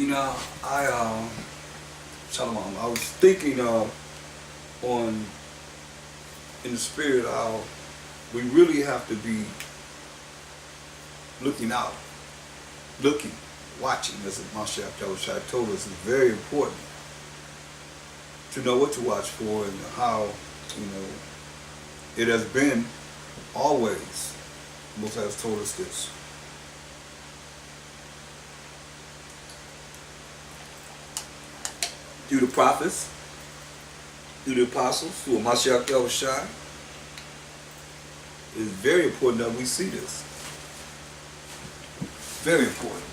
You know, Shalom, I was thinking on in the spirit how we really have to be looking out, looking, watching, as Mashiach Yahushua told us, is very important to know what to watch for and how, it has been always. Most has told us this. Through the prophets, through the apostles, through Mashiach Yahushua, it's very important that we see this. Very important.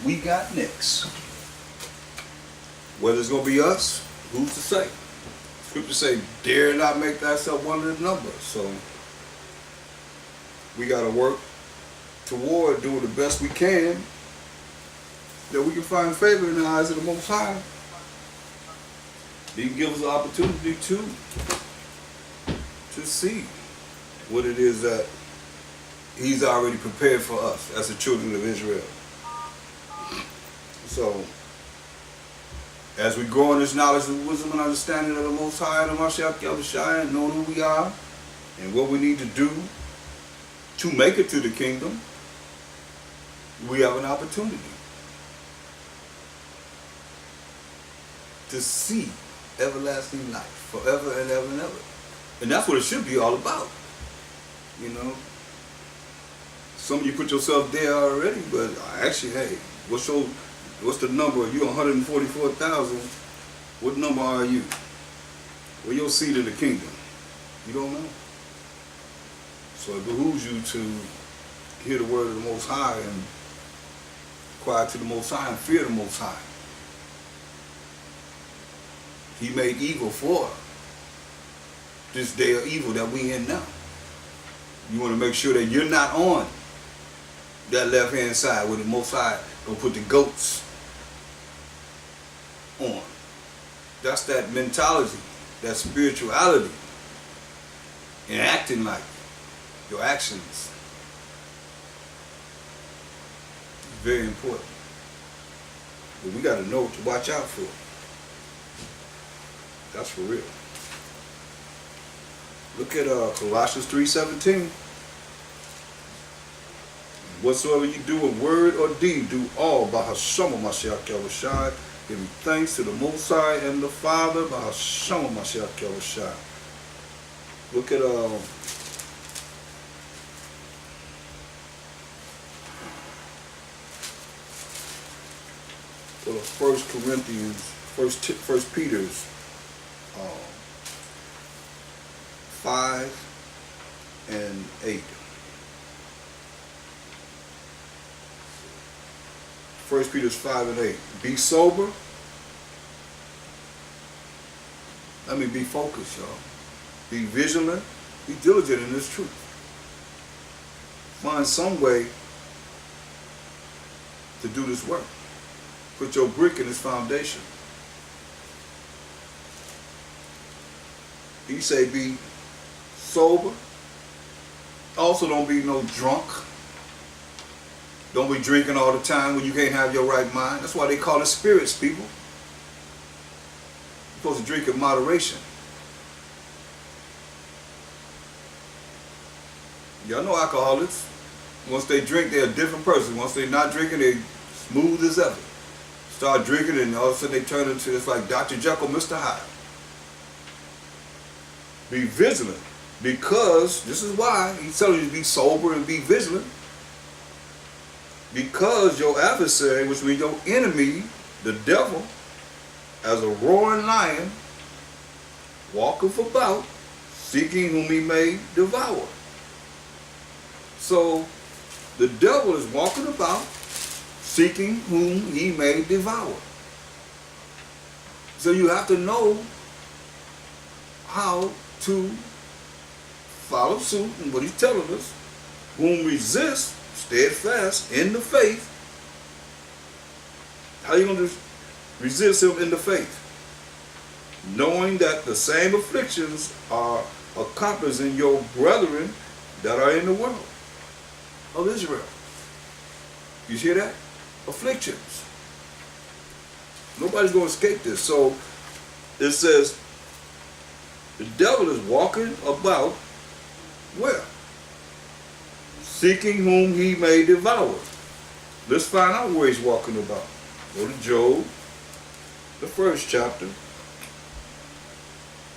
We got next. Whether it's going to be us, who's to say? Scripture say, dare not make thyself one of the number. So we got to work toward doing the best we can, that we can find favor in the eyes of the Most High. He gives us the opportunity to see what it is that He's already prepared for us as the children of Israel. So, as we grow in this knowledge and wisdom and understanding of the Most High and the Mashiach Yahushua, and knowing who we are and what we need to do to make it to the kingdom, we have an opportunity to see everlasting life forever and ever and ever. And that's what it should be all about. Some of you put yourself there already, but actually, hey, what's the number? You're 144,000. What number are you? Well, your seat in the kingdom. You don't know. So it behooves you to hear the word of the Most High and quiet to the Most High and fear the Most High. He made evil for this day of evil that we in now. You want to make sure that you're not on that left-hand side where the Most High will put the goats on. That's that mentality, that spirituality, and acting like your actions. Very important. But we got to know what to watch out for. That's for real. Look at Colossians 3:17. Whatsoever you do in word or deed, do all by Hashem Mashiach Yahushua, giving thanks to the Most High and the Father by Hashem Mashiach Yahushua. Look at First Corinthians, First Peter's 5 and 8. 1 Peter 5 and 8. Be sober. Let me be focused, y'all. Be vigilant. Be diligent in this truth. Find some way to do this work. Put your brick in this foundation. He say be sober. Also don't be no drunk. Don't be drinking all the time when you can't have your right mind. That's why they call it spirits, people. You're supposed to drink in moderation. Y'all know alcoholics. Once they drink, they're a different person. Once they're not drinking, they're smooth as ever. Start drinking and all of a sudden they turn into, it's like Dr. Jekyll, Mr. Hyde. Be vigilant. Because, this is why he's telling you to be sober and be vigilant. Because your adversary, which means your enemy, the devil, as a roaring lion, walketh about, seeking whom he may devour. So, the devil is walking about, seeking whom he may devour. So you have to know how to follow suit in what he's telling us. Whom resist steadfast in the faith. How are you going to resist him in the faith? Knowing that the same afflictions are accomplished in your brethren that are in the world of Israel. You hear that? Afflictions. Nobody's going to escape this. So it says the devil is walking about where? Seeking whom he may devour. Let's find out where he's walking about. Go to Job, the 1st chapter,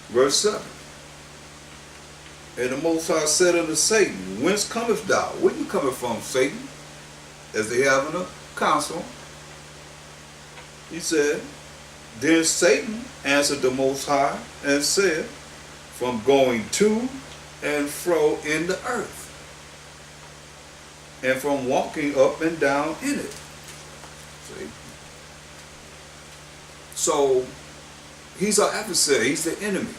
verse 7. And the Most High said unto Satan, Whence comest thou? Where you coming from, Satan? As they have in a council. He said, Then Satan answered the Most High and said, From going to and fro in the earth, and from walking up and down in it. See? So, he's our adversary. He's the enemy.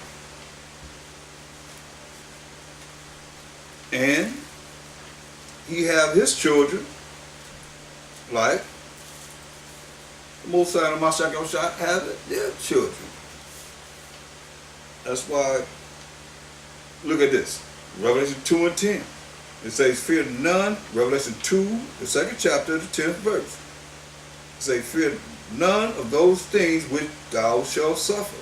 And he have his children, like the Most High and Mashiach have their children. That's why, look at this, Revelation 2 and 10. It says, fear none, Revelation 2, the 2nd chapter, the 10th verse. It says, fear none of those things which thou shalt suffer.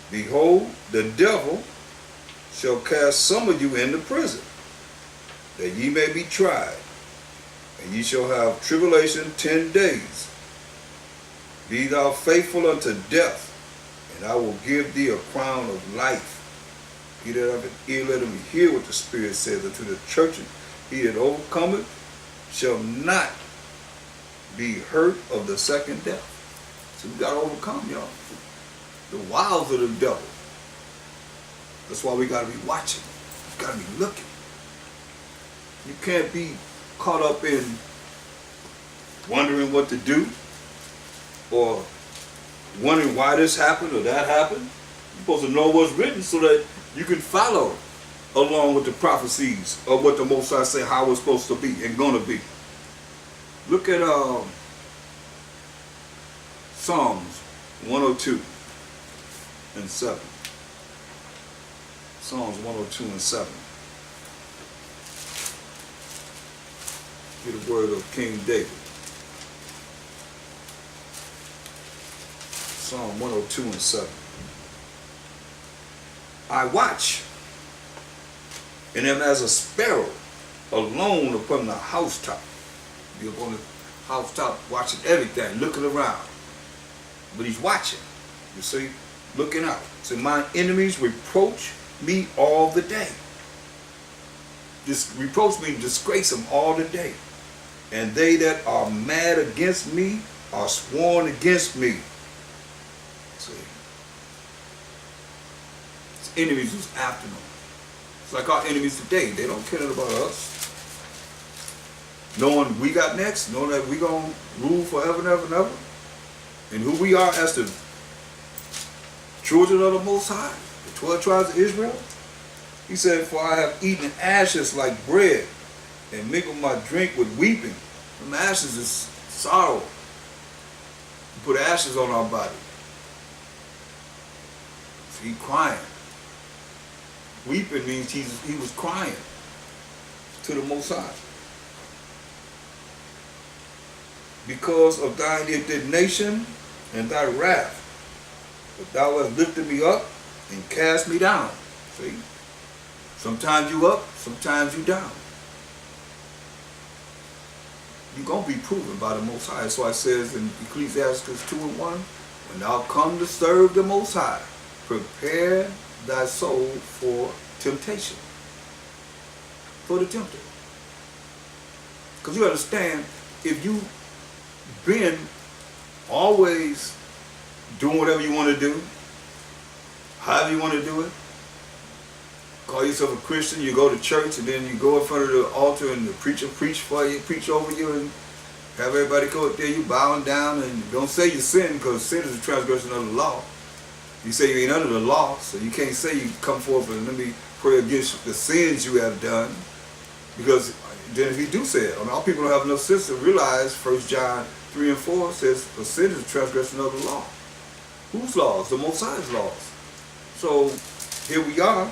Behold, the devil shall cast some of you into prison, that ye may be tried, and ye shall have tribulation 10 days. Be thou faithful unto death, and I will give thee a crown of life. He that hath an ear, let him hear what the Spirit says unto the churches. He that overcometh shall not be hurt of the second death. So we got to overcome, y'all. The wiles of the devil. That's why we got to be watching. We got to be looking. You can't be caught up in wondering what to do, or wondering why this happened or that happened. You're supposed to know what's written so that you can follow along with the prophecies of what the Most High say how it's supposed to be and gonna be. Look at Psalms 102 and 7. Psalms 102 and 7. Hear the word of King David. Psalm 102 and 7. I watch, and am as a sparrow alone upon the housetop. You're on the housetop watching everything, looking around. But he's watching, you see, looking out. So my enemies reproach me all the day. Just reproach me and disgrace them all the day. And they that are mad against me are sworn against me. See? It's enemies who's after them. It's like our enemies today. They don't care about us. Knowing we got next, knowing that we gonna rule forever and ever and ever. And who we are as the children of the Most High, the 12 tribes of Israel. He said, for I have eaten ashes like bread, and mingled my drink with weeping. Them ashes is sorrow. We put ashes on our body. So he crying. Weeping means he was crying to the Most High. Because of thine indignation and thy wrath, but thou hast lifted me up and cast me down. See? Sometimes you up, sometimes you down. You're going to be proven by the Most High. That's why it says in Ecclesiastes 2 and 1, when thou come to serve the Most High, prepare thy soul for temptation. For the tempter. Because you understand, if you been always doing whatever you want to do, however you want to do it, call yourself a Christian, you go to church, and then you go in front of the altar and the preacher preach for you, preach over you, and have everybody go up there, you bowing down, and don't say you sin, because sin is a transgression of the law. You say you ain't under the law, so you can't say you come forth and let me pray against the sins you have done. Because then if you do say it, I mean, all people don't have enough sense to realize 1 John 3 and 4 says a sin is a transgression of the law. Whose laws? The Most High's laws. So here we are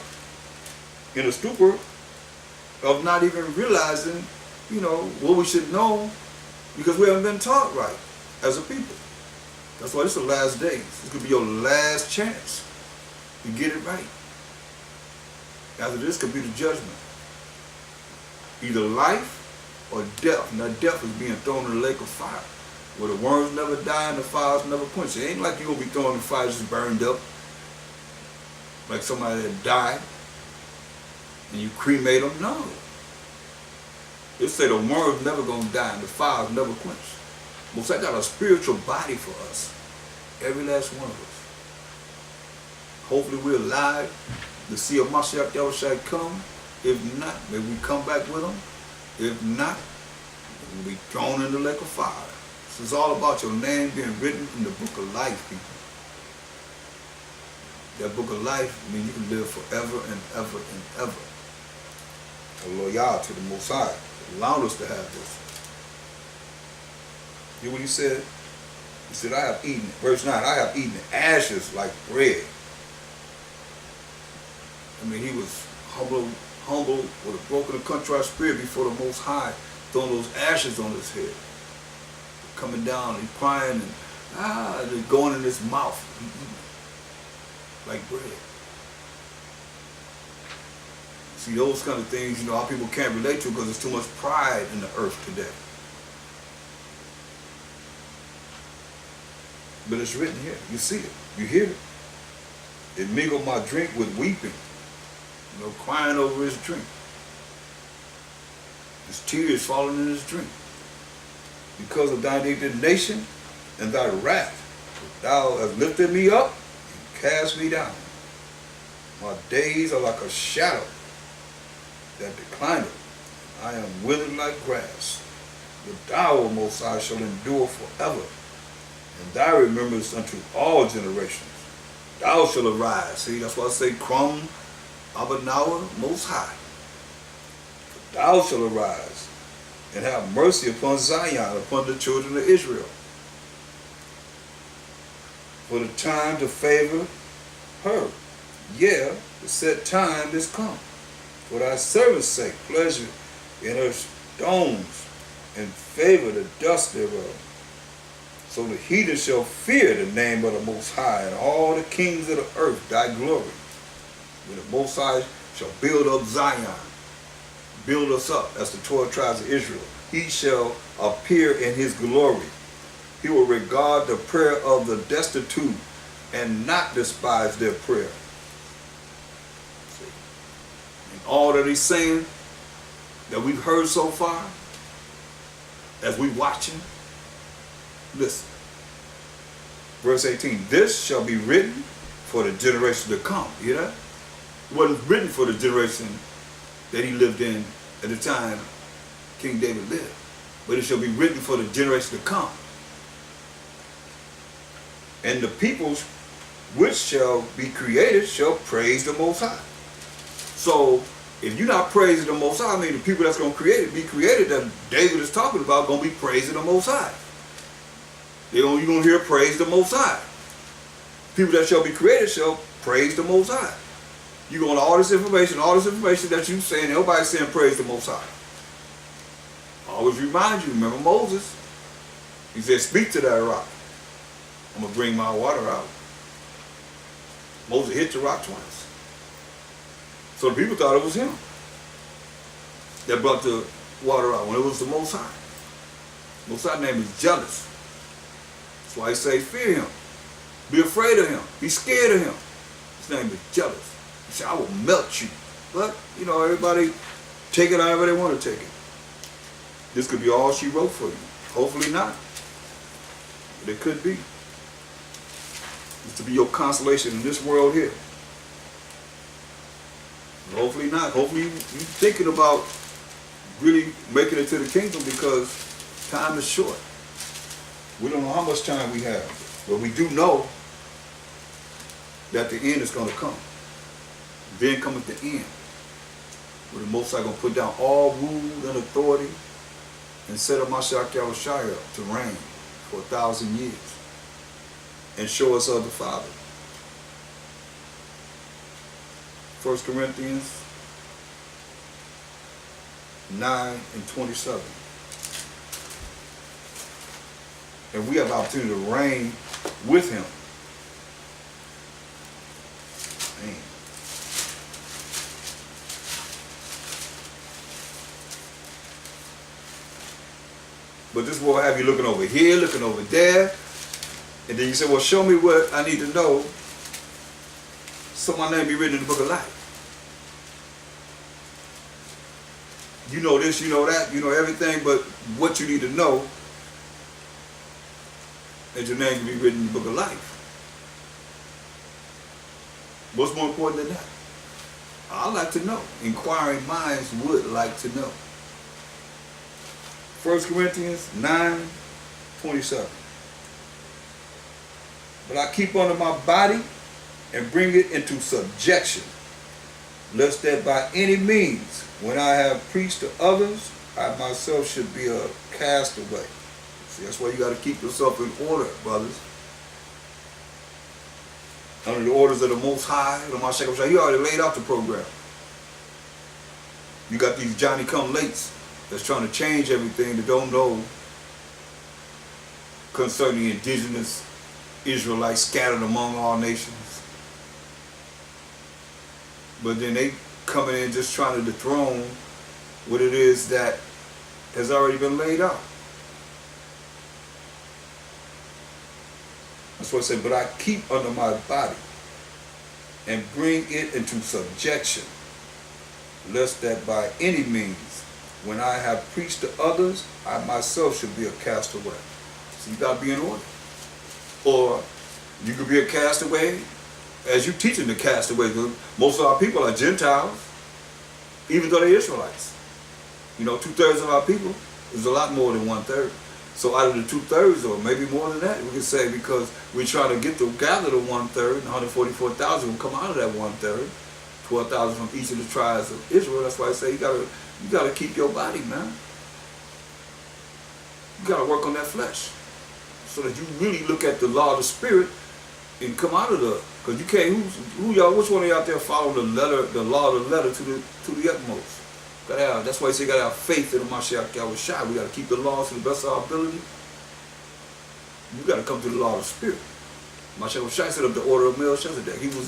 in a stupor of not even realizing, you know, what we should know because we haven't been taught right as a people. That's why this is the last days. This could be your last chance to get it right. After this could be the judgment. Either life or death. Now death is being thrown in the lake of fire, where the worms never die and the fires never quench. It ain't like you're going to be thrown in the fire just burned up, like somebody that died, and you cremate them. No. It say the worms never going to die and the fires never quench. Most I got a spiritual body for us, every last one of us. Hopefully we're alive to see a Mashiach Yahushua come. If not, maybe we come back with him. If not, we'll be thrown in the lake of fire. This is all about your name being written in the book of life, people. That book of life means you can live forever and ever and ever. A loyal to the Most High. Allowed us to have this. You know what he said? He said, I have eaten, verse 9, I have eaten ashes like bread. I mean, he was humble with a broken and contrite spirit before the Most High, throwing those ashes on his head. Coming down and crying and they're going in his mouth, like bread. See, those kind of things, you know, our people can't relate to because there's too much pride in the earth today. But it's written here. You see it. You hear it. It mingled my drink with weeping. You know, crying over his drink. His tears falling in his drink. Because of thy indignation and thy wrath, thou hast lifted me up and cast me down. My days are like a shadow that declineth. I am withered like grass. But thou, O Most High, shall endure forever. And thy remembrance unto all generations. Thou shalt arise. See, that's why I say, Krum Abanawa Most High. Thou shalt arise and have mercy upon Zion, upon the children of Israel. For the time to favor her. Yeah, the set time is come. For thy servant's sake, pleasure in her stones, and favor the dust thereof. So the heathen shall fear the name of the Most High, and all the kings of the earth thy glory. When the Most High shall build up Zion, build us up as the 12 tribes of Israel. He shall appear in his glory. He will regard the prayer of the destitute and not despise their prayer. See? And all that he's saying that we've heard so far, as we watching, listen. Verse 18, this shall be written for the generation to come. You hear that? It wasn't written for the generation that he lived in at the time King David lived. But it shall be written for the generation to come. And the peoples which shall be created shall praise the Most High. So if you're not praising the Most High, I mean the people that's going to be created that David is talking about going to be praising the Most High. You're going to hear praise the Most High. People that shall be created shall praise the Most High. You're going to all this information that you're saying, everybody's saying praise the Most High. Always remind you, remember Moses? He said, speak to that rock. I'm going to bring my water out. Moses hit the rock twice. So the people thought it was him that brought the water out when it was the Most High. Most High's name is jealous. That's why he say fear him. Be afraid of him. Be scared of him. His name is jealous. He said, I will melt you. But, you know, everybody take it however they want to take it. This could be all she wrote for you. Hopefully not. But it could be. It's to be your consolation in this world here. But hopefully not. Hopefully you're thinking about really making it to the kingdom because time is short. We don't know how much time we have. But we do know that the end is going to come. Then cometh the end, where the Most High going to put down all rule and authority and set up Mashiach Yahushua up to reign for 1,000 years and show us of the Father. 1 Corinthians 9:27. And we have the opportunity to reign with him. Man. But this will have you looking over here, looking over there. And then you say, well, show me what I need to know so my name be written in the book of life. You know this, you know that, you know everything, but what you need to know is your name can be written in the book of life. What's more important than that? I like to know. Inquiring minds would like to know. 1 Corinthians 9:27. But I keep under my body and bring it into subjection, lest that by any means, when I have preached to others, I myself should be a castaway. See, that's why you got to keep yourself in order, brothers. Under the orders of the Most High, the Mashiach, he already laid out the program. You got these Johnny-come-lates that's trying to change everything that don't know concerning indigenous Israelites scattered among all nations. But then they coming in just trying to dethrone what it is that has already been laid out. That's what I said, but I keep under my body and bring it into subjection, lest that by any means, when I have preached to others, I myself should be a castaway. So you got to be in order. Or you could be a castaway as you teaching the castaways. Most of our people are Gentiles, even though they're Israelites. You know, 2/3 of our people is a lot more than 1/3. So out of the 2/3, or maybe more than that, we can say, because we're trying to gather the 1/3, and 144,000 will come out of that 1/3, 12,000 from each of the tribes of Israel. That's why I say you gotta keep your body, man. You gotta work on that flesh, so that you really look at the law of the spirit and come out of because you can't. Which one of you out there follow the law of the letter to the utmost? That's why you say you gotta have faith in the Mashiach Yahushua. We gotta keep the laws to the best of our ability. You gotta come to the law of the spirit. Mashiach Yahushua set up the order of Melchizedek. He was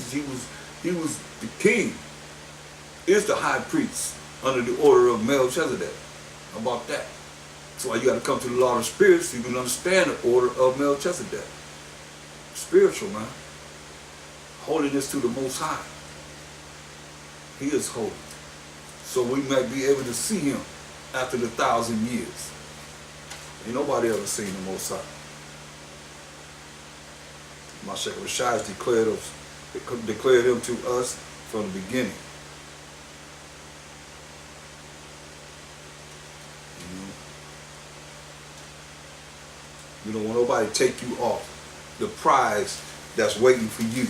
the king, is the high priest under the order of Melchizedek. How about that? That's why you gotta come to the law of the spirit so you can understand the order of Melchizedek. Spiritual, man. Holiness to the Most High. He is holy. So we might be able to see him after the 1,000 years. Ain't nobody ever seen the Most High. Mashiach Yahushua declared him to us from the beginning. You don't want nobody to take you off the prize that's waiting for you.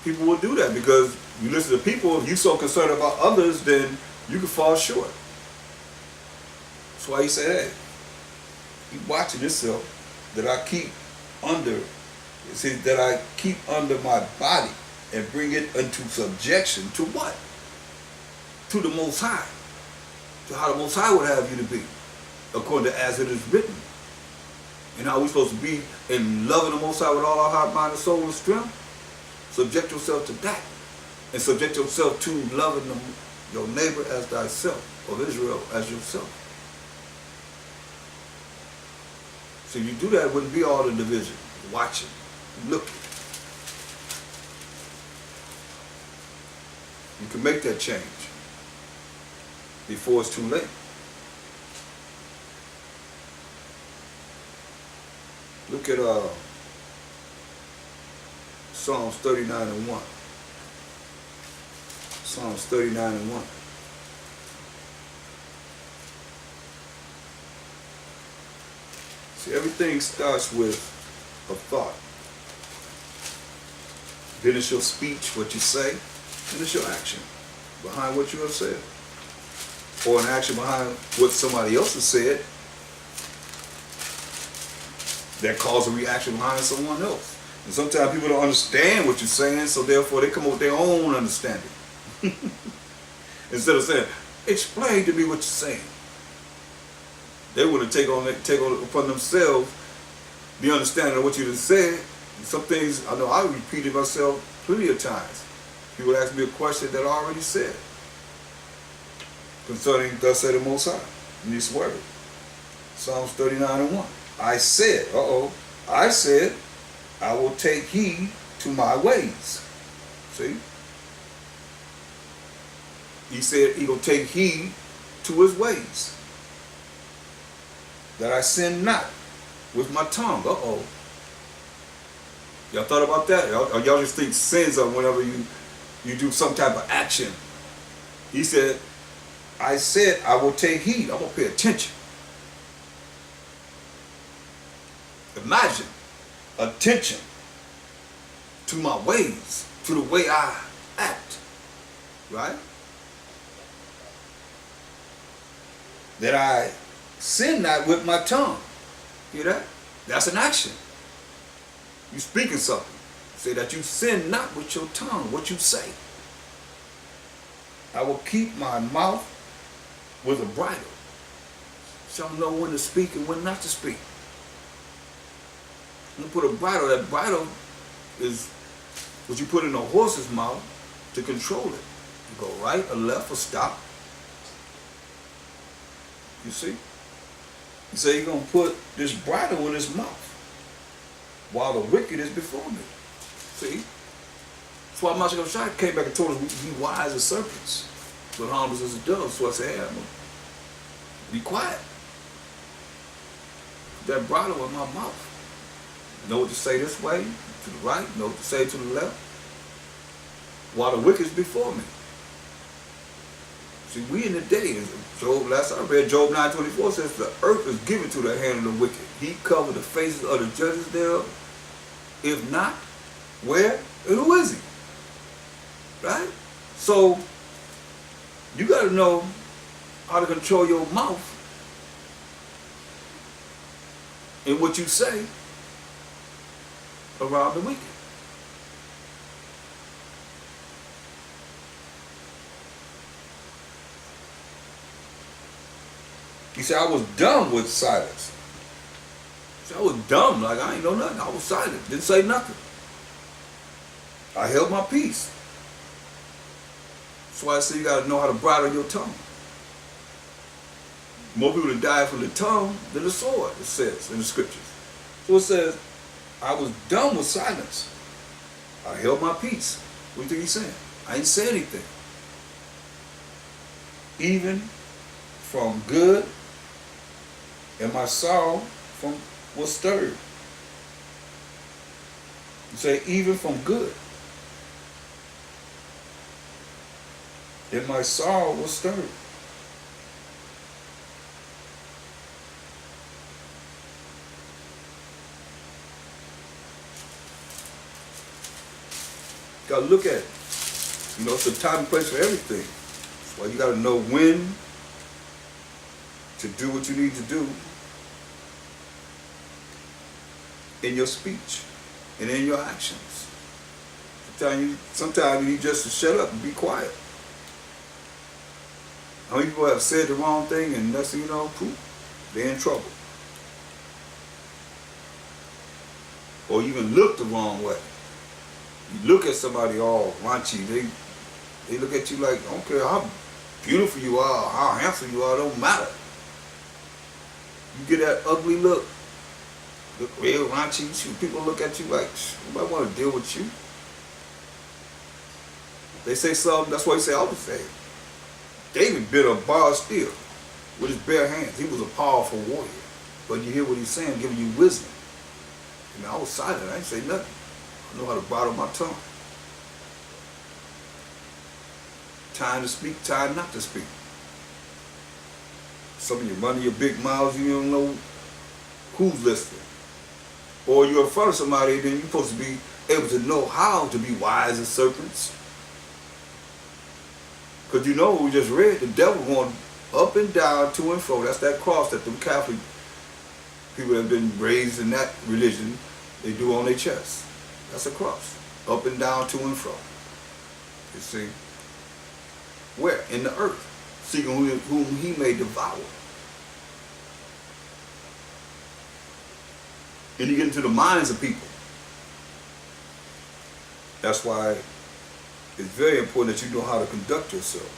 People will do that because you listen to people, if you're so concerned about others, then you can fall short. That's why he said, hey, keep watching yourself, that I keep under my body and bring it into subjection to what? To the Most High. To how the Most High would have you to be, according to as it is written. And how we're supposed to be in loving the Most High with all our heart, mind, and soul, and strength. Subject yourself to that. And subject yourself to loving your neighbor as thyself, of Israel as yourself. So you do that, it wouldn't be all the division. Watching, looking. You can make that change before it's too late. Look at Psalms 39:1. Psalms 39:1. See, everything starts with a thought. Then it's your speech, what you say, and it's your action behind what you have said. Or an action behind what somebody else has said that caused a reaction behind someone else. And sometimes people don't understand what you're saying, so therefore they come up with their own understanding. Instead of saying, explain to me what you're saying. They want to take on upon themselves the understanding of what you just said. And some things, I know I repeated myself plenty of times. People ask me a question that I already said concerning thus said the Most High in this word. Psalms 39:1. I said, I will take heed to my ways. See? He said he will take heed to his ways. That I sin not with my tongue. Y'all thought about that? Y'all just think sins are whenever you do some type of action. He said, I said I will take heed. I'm going to pay attention. Imagine attention to my ways, to the way I act. Right? That I sin not with my tongue. Hear that? That's an action. You speaking something. Say that you sin not with your tongue, what you say. I will keep my mouth with a bridle. Shall know when to speak and when not to speak. I'm going to put a bridle. That bridle is what you put in a horse's mouth to control it. You go right or left or stop. You see? He said you're going to put this bridle in his mouth while the wicked is before me. See? That's why Mashiach Shai came back and told us be wise as serpents, but harmless as a dove. So I said, hey, I'm going to be quiet. Put that bridle in my mouth. Know what to say this way, to the right, know what to say to the left, while the wicked is before me. See, we in the day, Job, last I read, Job 9:24 says, the earth is given to the hand of the wicked. He covered the faces of the judges thereof. If not, where and who is he? Right? So, you got to know how to control your mouth and what you say around the wicked. He said, I was dumb with silence. He said, I was dumb, like I ain't know nothing. I was silent, didn't say nothing. I held my peace. That's why I say you got to know how to bridle your tongue. More people to die from the tongue than the sword, it says in the scriptures. So it says, I was dumb with silence. I held my peace. What do you think he's saying? I didn't say anything. Even from good, and my sorrow was stirred. You say, even from good, and my sorrow was stirred. You gotta look at it. You know, it's a time and place for everything. That's why you gotta know when to do what you need to do in your speech and in your actions. Sometimes you need just to shut up and be quiet. How many people have said the wrong thing and next thing you know, poof, they're in trouble. Or even look the wrong way. You look at somebody all raunchy, they look at you like, I don't care how beautiful you are, how handsome you are, it don't matter. You get that ugly look real raunchy, people look at you like, nobody want to deal with you. They say something, that's why you say, I would say, David bit a bar of steel with his bare hands. He was a powerful warrior. But you hear what he's saying, giving you wisdom. And I was silent, I didn't say nothing. I know how to bridle my tongue. Time to speak, time not to speak. Some of you running your big mouths, you don't know who's listening. or you're in front of somebody, then you're supposed to be able to know how to be wise as serpents. Because you know, we just read, the devil going up and down, to and fro. That's that cross that the Catholic people that have been raised in that religion, they do on their chest. That's a cross. Up and down, to and fro. You see? Where? In the earth. Seeking whom he may devour. And you get into the minds of people. That's why it's very important that you know how to conduct yourself.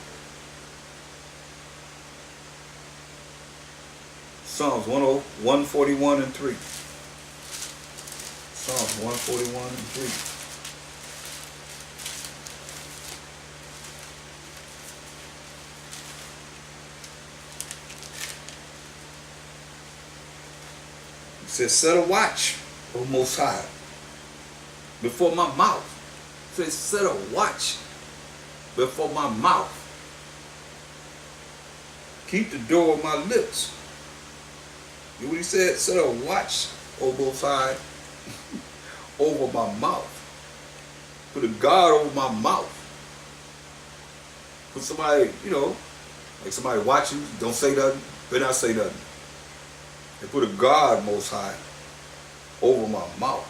Psalms 141 and 3. Psalms 141 and 3. It says, set a watch, O Most High, before my mouth. It says, set a watch before my mouth. Keep the door of my lips. You know what he said? Set a watch, O Most High, over my mouth. Put a guard over my mouth. Put somebody, you know, like somebody watching, don't say nothing, better not say nothing. They put a guard, Most High, over my mouth.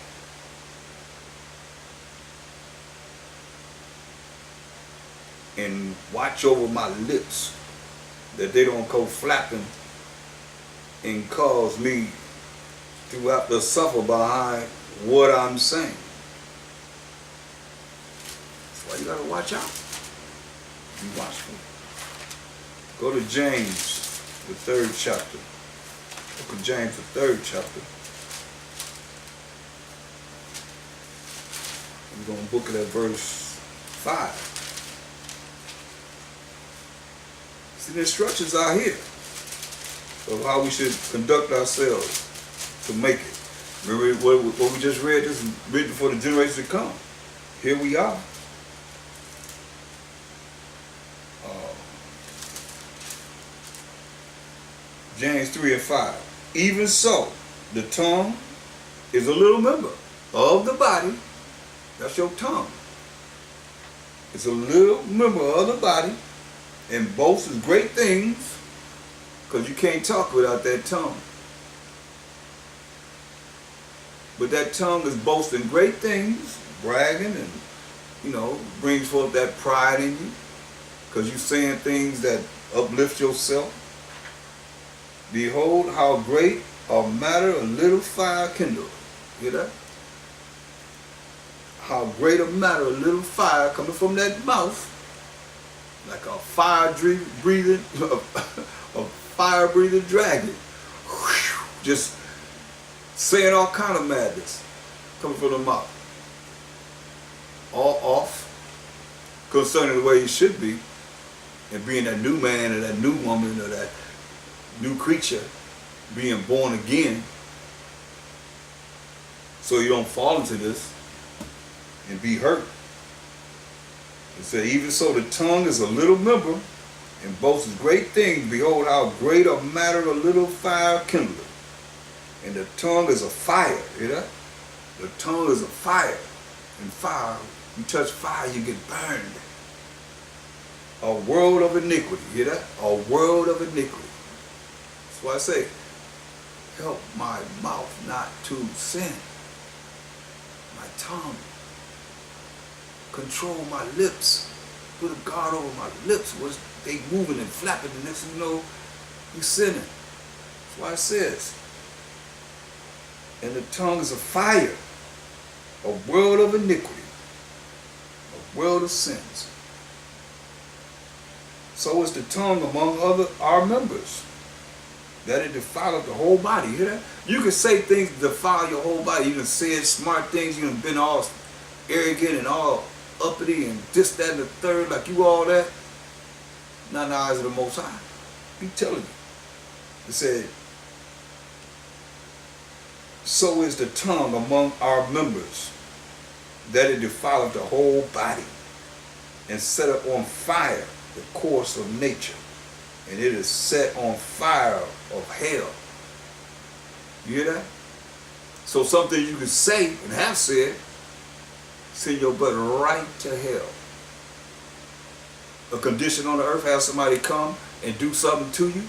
And watch over my lips, that they don't go flapping and cause me to have to suffer behind what I'm saying. That's why you gotta watch out. Be watchful. Go to James, the 3rd chapter. Book of James, the 3rd chapter. We're going to book it at verse 5. See, the instructions are here of how we should conduct ourselves to make it. Remember what we just read? This is written for the generation to come. Here we are. James 3 and 5. Even so, the tongue is a little member of the body. That's your tongue. It's a little member of the body and boasts great things, because you can't talk without that tongue. But that tongue is boasting great things, bragging, and, you know, brings forth that pride in you, because you're saying things that uplift yourself. Behold, how great a matter a little fire kindled. Hear that? How great a matter a little fire coming from that mouth, like a fire-breathing dragon. Just saying all kind of madness coming from the mouth. All off concerning the way you should be, and being that new man or that new woman or that new creature, being born again, so you don't fall into this and be hurt. It said, even so the tongue is a little member and boasts great things. Behold, how great a matter a little fire kindled. And the tongue is a fire. Hear that? The tongue is a fire. And fire, you touch fire, you get burned. A world of iniquity. Hear that? A world of iniquity. That's why I say, help my mouth not to sin. My tongue. Control my lips. Put a guard over my lips. Was they moving and flapping, the next thing you know, you sinning. That's why it says, and the tongue is a fire, a world of iniquity, a world of sins. So is the tongue among our members, that it defileth the whole body. You hear that? You can say things that defile your whole body. You can say smart things. You can been all arrogant and all uppity and this, that, and the third, like you all that. Not in the eyes of the Most High. He telling you. It said, so is the tongue among our members, that it defileth the whole body, and setteth on fire the course of nature, and it is set on fire of hell. You hear that? So something you can say and have said, send your butt right to hell. A condition on the earth, have somebody come and do something to you.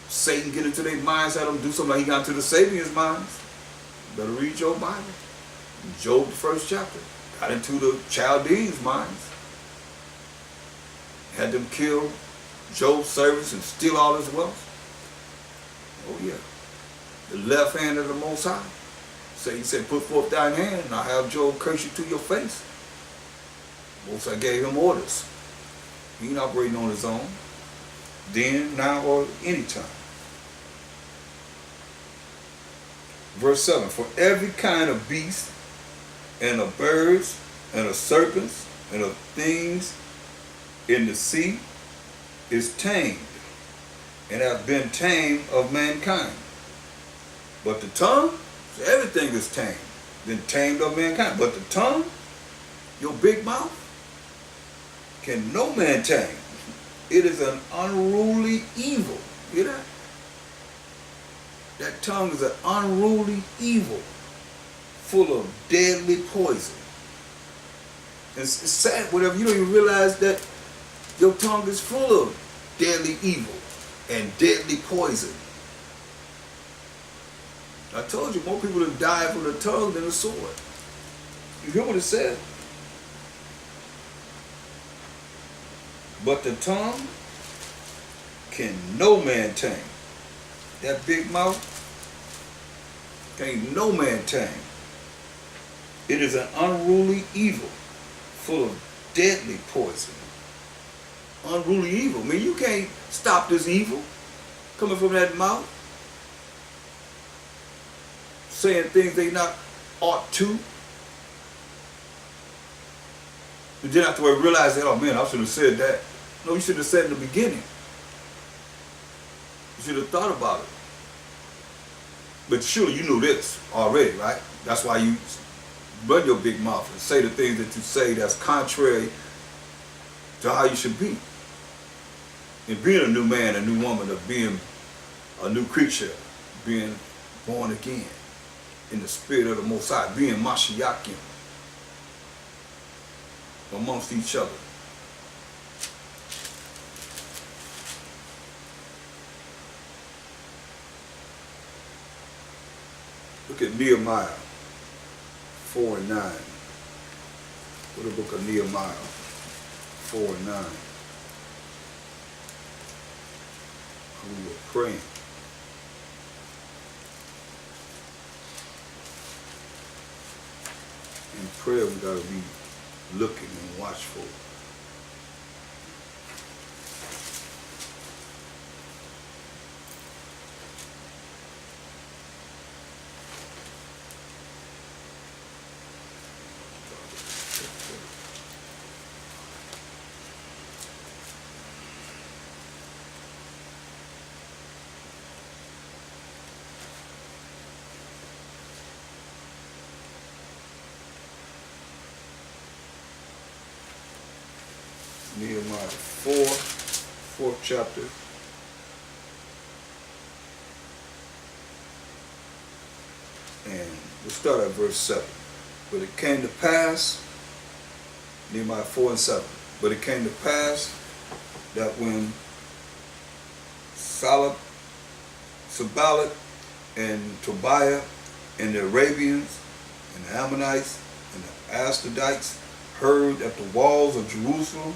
Satan get into their minds, have them do something like he got into the Sabians' minds. You better read your Bible. Job, the first chapter, got into the Chaldeans' minds. Had them kill Job's servants and steal all his wealth. Oh yeah. The left hand of the Most High. So he said, put forth thine hand and I'll have Job curse you to your face. Most High gave him orders. He ain't operating on his own. Then, now, or any time. Verse 7, for every kind of beast, and of birds, and of serpents, and of things in the sea is tamed, and have been tamed of mankind. But the tongue, so everything is tamed, been tamed of mankind. But the tongue, your big mouth, can no man tame. It is an unruly evil. Hear that? That tongue is an unruly evil, full of deadly poison. It's sad, whatever, you don't even realize that your tongue is full of deadly evil and deadly poison. I told you, more people have died from the tongue than the sword. You hear what it said? But the tongue can no man tame. That big mouth can't no man tame. It is an unruly evil, full of deadly poison. Unruly evil. I mean, you can't stop this evil coming from that mouth. Saying things they not ought to. And then afterward realize that, oh man, I should have said that. No, you should have said in the beginning. You should have thought about it. But surely you knew this already, right? That's why you run your big mouth and say the things that you say that's contrary to how you should be. And being a new man, a new woman, of being a new creature, being born again in the spirit of the Most High, being Mashiachim amongst each other. Look at Nehemiah 4 and 9. Go to the book of Nehemiah 4 and 9. We were praying. In prayer, we got to be looking and watchful. Nehemiah 4th chapter. And we'll start at verse 7. But it came to pass, Nehemiah 4 and 7. But it came to pass that when Sanballat and Tobiah and the Arabians and the Ammonites and the Ashdodites heard that the walls of Jerusalem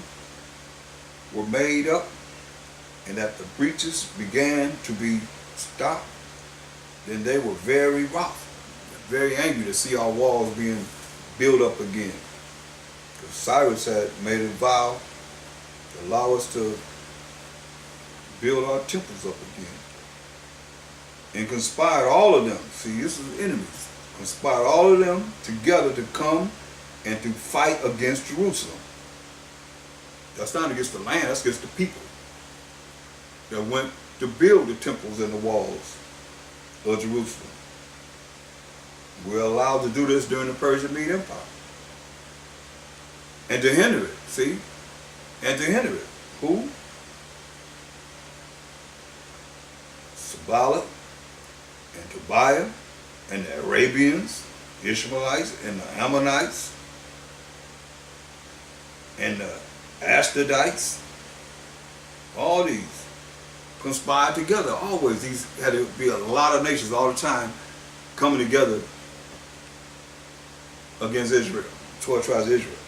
were made up and that the breaches began to be stopped, then they were very wroth, very angry to see our walls being built up again. Because Cyrus had made a vow to allow us to build our temples up again. And conspired all of them, see, this is enemies, conspired all of them together to come and to fight against Jerusalem. That's not against the land, that's against the people that went to build the temples and the walls of Jerusalem. We're allowed to do this during the Persian Mede Empire. And to hinder it, see? And to hinder it. Who? Sanballat and Tobiah and the Arabians, Ishmaelites, and the Ammonites, and the Ashdodites, all these conspired together. Always, these had to be a lot of nations all the time coming together against Israel, 12 tribes of Israel.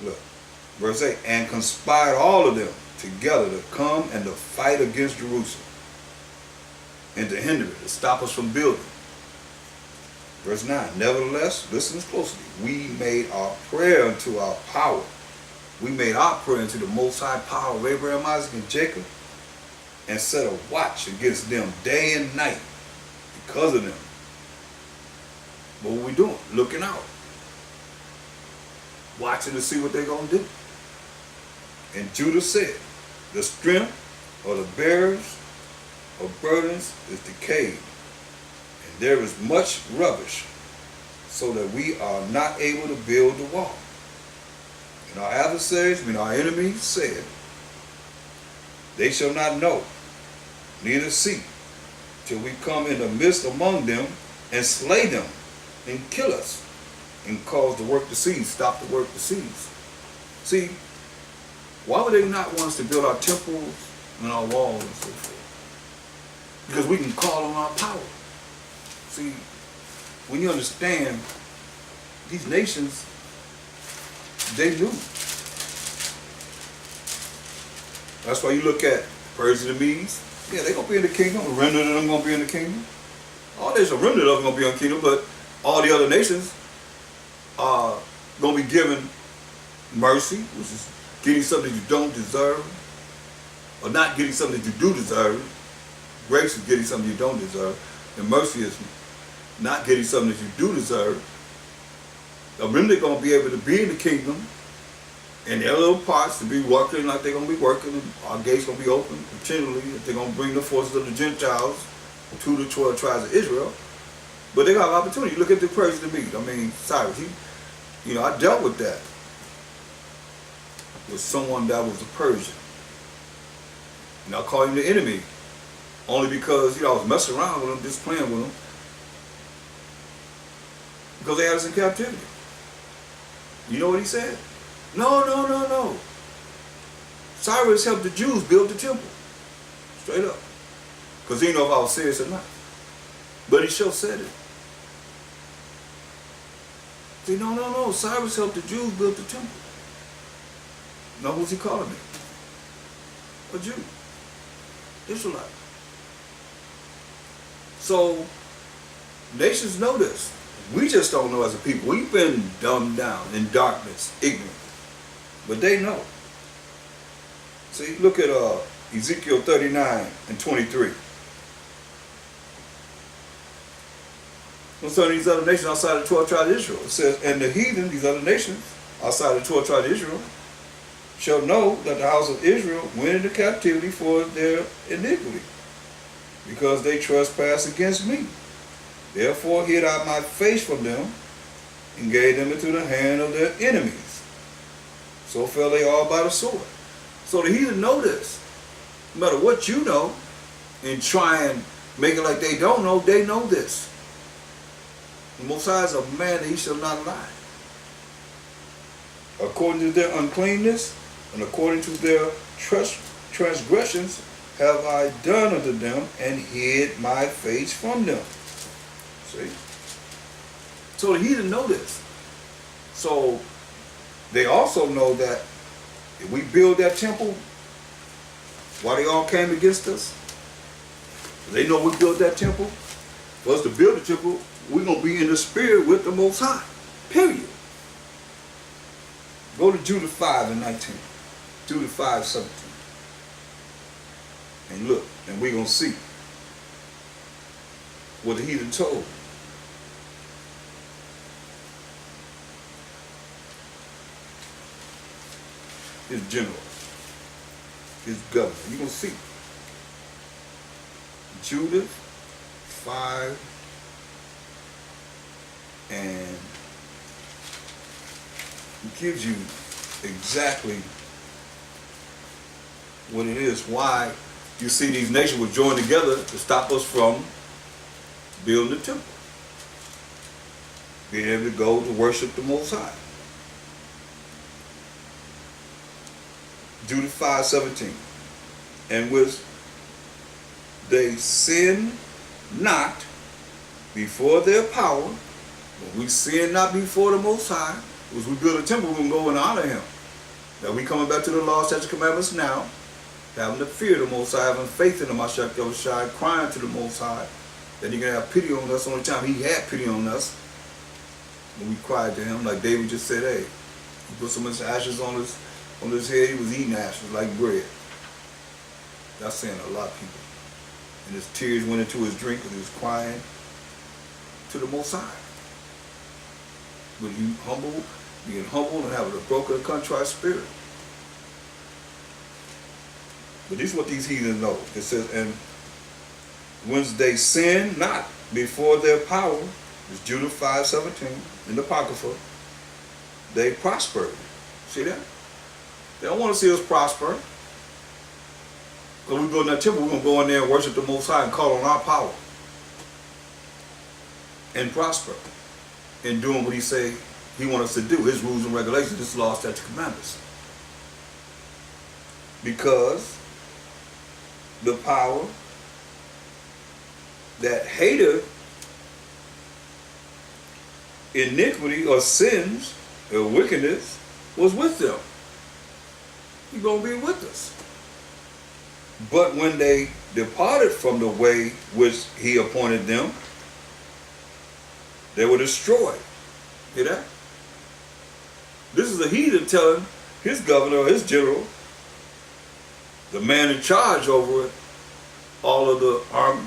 Look, verse 8, and conspired all of them together to come and to fight against Jerusalem and to hinder it, to stop us from building. Verse 9, nevertheless, listen closely, we made our prayer unto our power. We made our prayer unto the Most High power of Abraham, Isaac, and Jacob, and set a watch against them day and night because of them. What were we doing? Looking out. Watching to see what they're going to do. And Judah said, the strength of the bearers of burdens is decayed, and there is much rubbish, so that we are not able to build the wall. And our adversaries, our enemies, said, they shall not know, neither see, till we come in the midst among them and slay them and kill us and cause the work to cease, stop the work to cease. See, why would they not want us to build our temples and our walls and so forth? Because we can call on our power. See, when you understand these nations, they knew. That's why you look at Persia and the Medes. Yeah, they're going to be in the kingdom. A remnant of them going to be in the kingdom. All there's a remnant of them going to be in the kingdom, but all the other nations are going to be given mercy, which is getting something you don't deserve, or not getting something you do deserve. Grace is getting something you don't deserve, and mercy is not getting something that you do deserve. A remnant going to be able to be in the kingdom, and their little parts to be working like they're going to be working, and our gates going to be open continually. They're going to bring the forces of the Gentiles to the 12 tribes of Israel. But they got an opportunity. Look at the Persians and Medes. Cyrus, I dealt with that. With someone that was a Persian. And I call him the enemy. Only because, I was messing around with him, just playing with him. Because they had us in captivity. You know what he said? No. Cyrus helped the Jews build the temple. Straight up. Because he didn't know if I was serious or not. But he sure said it. See, no. Cyrus helped the Jews build the temple. Now who's he calling me? A Jew. Israelite. So, nations know this. We just don't know as a people. We've been dumbed down in darkness, ignorant. But they know. See, look at Ezekiel 39 and 23. Concerning these other nations outside the 12 tribes of Israel. It says, and the heathen, these other nations outside the 12 tribes of Israel, shall know that the house of Israel went into captivity for their iniquity, because they trespassed against me. Therefore hid I my face from them, and gave them into the hand of their enemies. So fell they all by the sword. So the heathen know this. No matter what you know, and try and make it like they don't know, they know this. The Most High is a man that he shall not lie. According to their uncleanness, and according to their transgressions, have I done unto them, and hid my face from them. See? So the heathen know this. So they also know that if we build that temple, why they all came against us? They know we built that temple. For us to build the temple, we're going to be in the spirit with the Most High. Period. Go to Judah 5 and 19. Judah 5, 17. And look, and we're going to see what the heathen told. His general, his governor. You're going to see. Judah 5 and it gives you exactly what it is, why you see these nations were joined together to stop us from building the temple, being able to go to worship the Most High. Jude 5:17. And which they sin not before their power. When we sin not before the Most High, as we build a temple, we're going to go and honor Him. Now we coming back to the law, statutes, commandments now, having the fear of the Most High, having faith in the Mashiach Yahushua, crying to the Most High that He can have pity on us. Only time He had pity on us when we cried to Him, like David just said, hey, He put so much ashes on his head, He was eating ashes like bread. That's saying a lot of people. And his tears went into his drink and he was crying to the Most High. But you being humble and having a broken and contrite spirit. But this is what these heathens know. It says, and whence they sin not before their power, it's Jude 5:17 in the Apocrypha, they prospered. See that? They don't want to see us prosper. Because we go in that temple, we're going to go in there and worship the Most High and call on our power. And prosper. In doing what He say He wants us to do. His rules and regulations, His law, statutes, commandments. Because the power that hateth iniquity or sins or wickedness was with them. He's going to be with us. But when they departed from the way which He appointed them, they were destroyed. Hear that? This is a heathen telling his governor or his general, the man in charge over all of the army,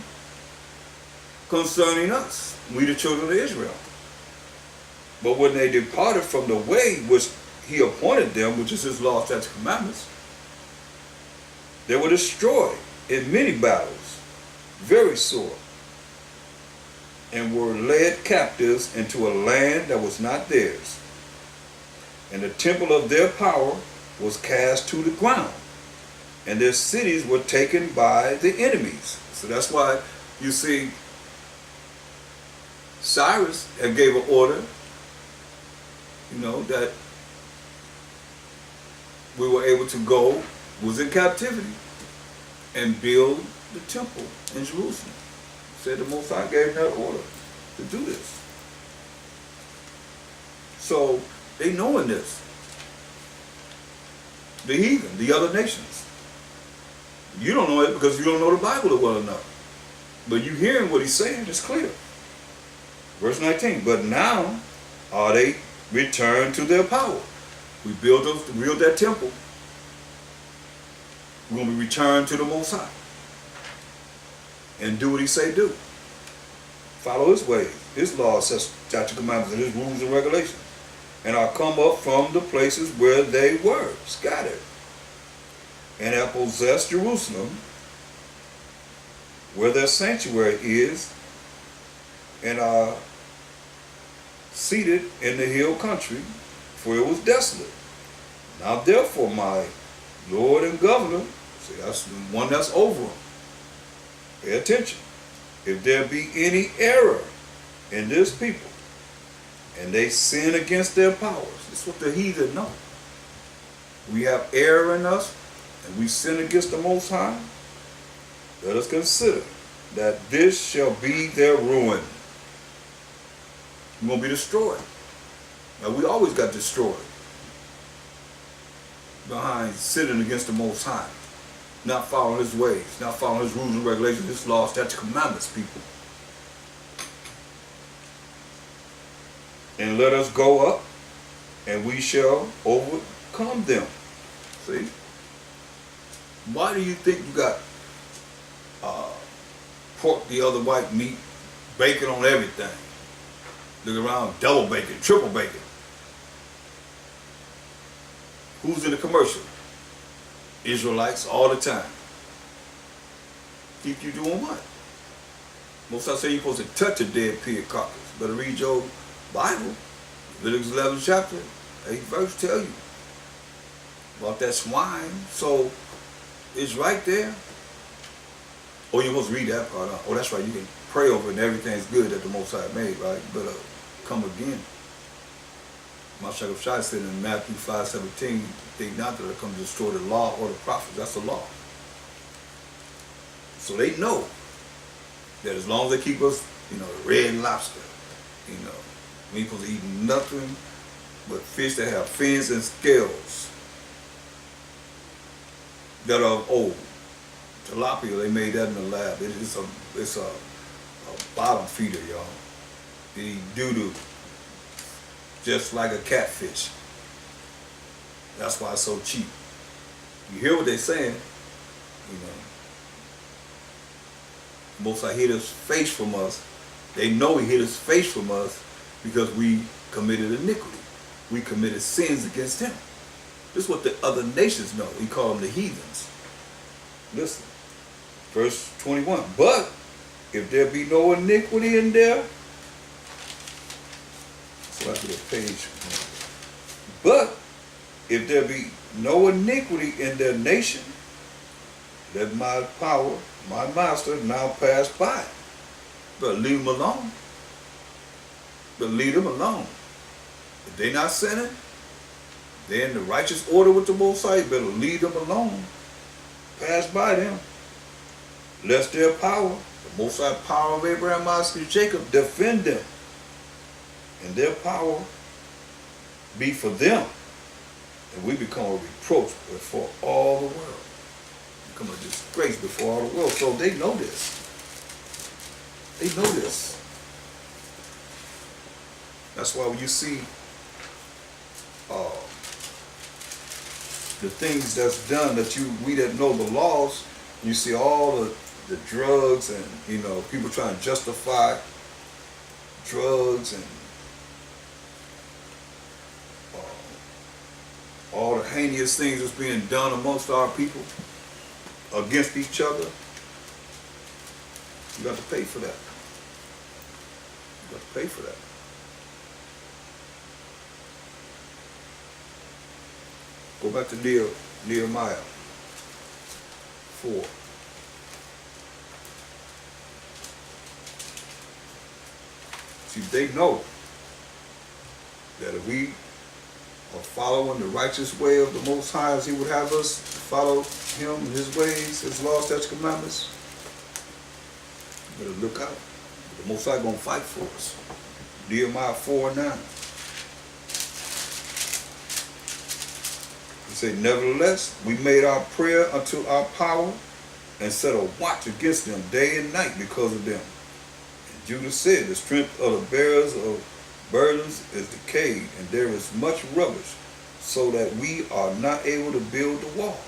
concerning us, we the children of Israel. But when they departed from the way which He appointed them, which is His law, statutes, commandments, they were destroyed in many battles, very sore, and were led captives into a land that was not theirs. And the temple of their power was cast to the ground, and their cities were taken by the enemies. So that's why you see Cyrus had gave an order, that we were able to go, was in captivity, and build the temple in Jerusalem. Said the Most High gave that order to do this. So they knowing this. The heathen, the other nations. You don't know it because you don't know the Bible well enough. But you hearing what He's saying, it's clear. Verse 19, but now are they returned to their power. We build that temple. We're going to be returned to the Most High. And do what He say do. Follow His ways, His laws, statutes, commandments, and His rules and regulations. And are come up from the places where they were scattered. And have possessed Jerusalem, where their sanctuary is, and are seated in the hill country, for it was desolate. Now therefore, my Lord and Governor, see, that's the one that's over them. Pay attention. If there be any error in this people, and they sin against their powers, that's what the heathen know. We have error in us, and we sin against the Most High. Let us consider that this shall be their ruin. We're going to be destroyed. Now, we always got destroyed behind sinning against the Most High, not following His ways, not following His rules and regulations, His laws, statutes, commandments, people. And let us go up, and we shall overcome them. See? Why do you think you got pork, the other white meat, bacon on everything? Look around, double bacon, triple bacon. Who's in the commercial? Israelites all the time. Keep you doing what? Most I say you're supposed to touch a dead pig carcass. Better read your Bible. Leviticus 11 chapter, 8th verse tell you about that swine. So it's right there. Oh, you're supposed to read that part. Oh, that's right. You can pray over it and everything's good that the Most High made, right? But come again. Mashak Shai said in Matthew 5:17, think not that I come to destroy the law or the prophets. That's the law. So they know that as long as they keep us, the red lobster, we ain't supposed to eat nothing but fish that have fins and scales that are old. Tilapia, they made that in the lab. It's a bottom feeder, y'all. They eat doo-doo, just like a catfish. That's why it's so cheap. You hear what they're saying, Most High hid his face from us. They know he hid his face from us because we committed iniquity. We committed sins against him. This is what the other nations know. We call them the heathens. Listen, verse 21. But if there be no iniquity in there, so I get a page. But if there be no iniquity in their nation, let my power, my master, now pass by. But leave them alone. But leave them alone. If they not sinning, they're in the righteous order with the Most High. Better leave them alone. Pass by them. Lest their power, the Most High power of Abraham, Isaac, and Jacob, defend them. And their power be for them. And we become a reproach before all the world. Become a disgrace before all the world. So they know this. They know this. That's why when you see the things that's done, we that know the laws, you see all the drugs and people trying to justify drugs and all the heinous things that's being done amongst our people against each other. You got to pay for that. You got to pay for that. Go back to Nehemiah 4. See, they know that if we are following the righteous way of the Most High as he would have us follow him and his ways, his laws, statutes, commandments, you better look out. The Most High gonna fight for us. Nehemiah 4:9. He said, nevertheless, we made our prayer unto our power and set a watch against them day and night because of them. And Judah said, the strength of the bearers of burdens is decayed, and there is much rubbish, so that we are not able to build the wall.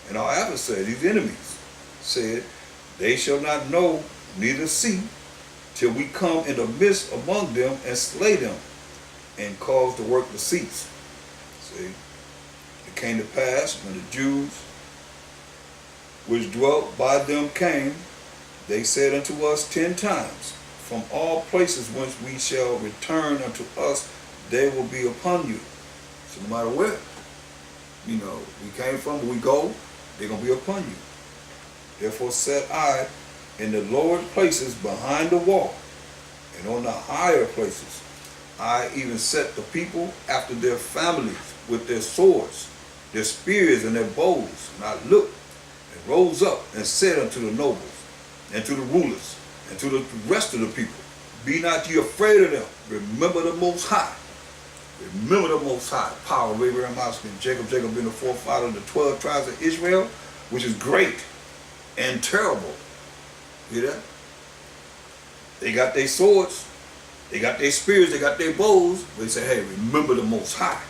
And our adversaries, these enemies, said, they shall not know neither see, till we come in the midst among them and slay them, and cause the work to cease. See, it came to pass when the Jews which dwelt by them came, they said unto us 10 times, from all places whence we shall return unto us, they will be upon you. So no matter where, we came from, we go, they're going to be upon you. Therefore set I in the lower places behind the wall, and on the higher places, I even set the people after their families with their swords, their spears and their bows. And I looked and rose up and said unto the nobles and to the rulers and to the rest of the people, be not ye afraid of them. Remember the Most High. Remember the Most High. Power of Abraham, Isaac, and Jacob. Jacob being the forefather of the 12 tribes of Israel, which is great and terrible. You hear that? They got their swords, they got their spears, they got their bows. But they say, hey, remember the Most High,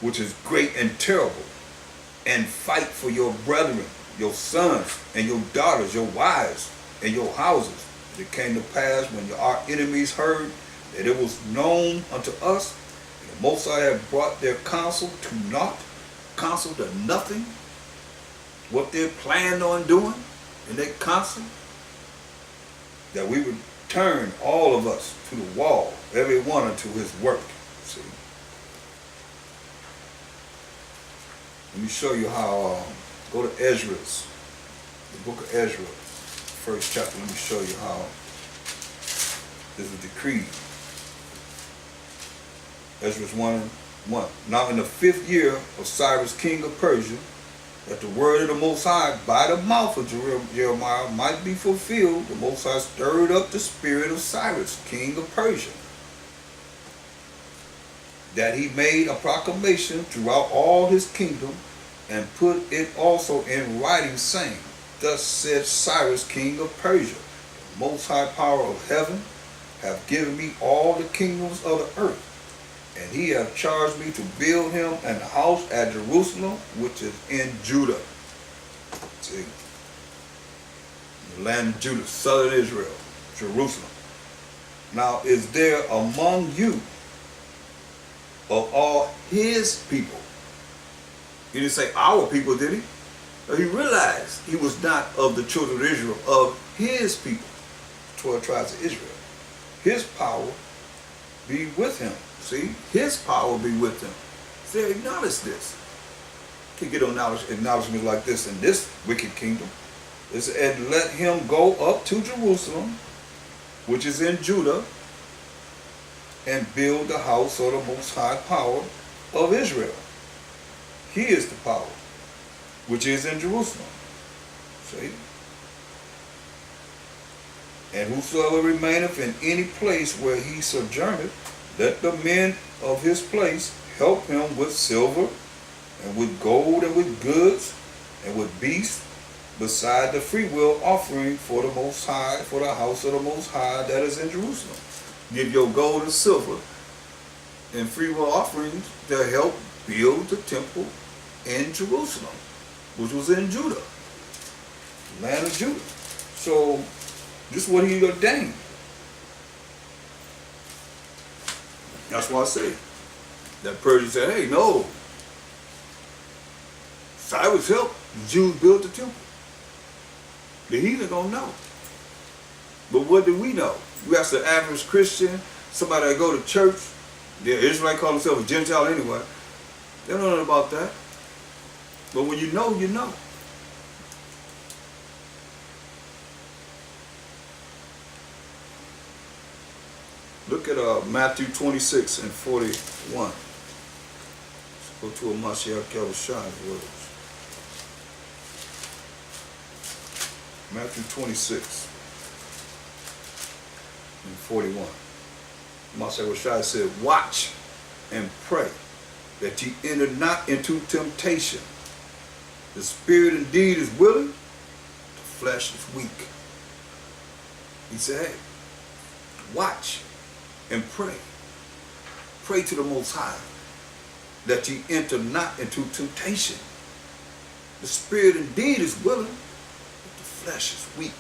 which is great and terrible. And fight for your brethren, your sons and your daughters, your wives and your houses. It came to pass when our enemies heard that it was known unto us, and the Most High had brought their counsel to naught, counsel to nothing, what they planned on doing in their counsel, that we would turn all of us to the wall, every one unto his work. See? Let me show you how, go to Ezra's, the book of Ezra, first chapter. Let me show you how this is decreed. Ezra 1:1. Now in the 5th year of Cyrus, king of Persia, that the word of the Most High by the mouth of Jeremiah might be fulfilled, the Most High stirred up the spirit of Cyrus, king of Persia, that he made a proclamation throughout all his kingdom, and put it also in writing, saying, Thus said Cyrus, king of Persia, the Most High power of heaven hath given me all the kingdoms of the earth, and he hath charged me to build him an house at Jerusalem, which is in Judah. See? The land of Judah, southern Israel, Jerusalem. Now is there among you of all his people? He didn't say our people, did he? But he realized he was not of the children of Israel, of his people, 12 tribes of Israel. His power be with him. See, his power be with him. See, acknowledge this. You can get acknowledgement like this in this wicked kingdom. It said, and let him go up to Jerusalem, which is in Judah, and build the house of the Most High power of Israel. He is the power, which is in Jerusalem. See? And whosoever remaineth in any place where he sojourneth, let the men of his place help him with silver, and with gold, and with goods, and with beasts, beside the freewill offering for the Most High, for the house of the Most High that is in Jerusalem. Give your gold and silver and freewill offerings to help build the temple in Jerusalem, which was in Judah, the land of Judah. So this is what he ordained. That's why I say that Persia said, hey, no, Cyrus helped the Jews build the temple. The heathen don't know. But what do we know? You ask the average Christian, somebody that go to church, the Israelite call themselves a Gentile anyway, they don't know nothing about that. But when you know, you know. Look at Matthew 26 and 41. Let's go to a Mashiach Yahushai's words. Matthew 26 and 41. Mashiach Yahushai said, watch and pray that ye enter not into temptation. The spirit indeed is willing, the flesh is weak. He said, hey, watch and pray. Pray to the Most High that ye enter not into temptation. The spirit indeed is willing, but the flesh is weak.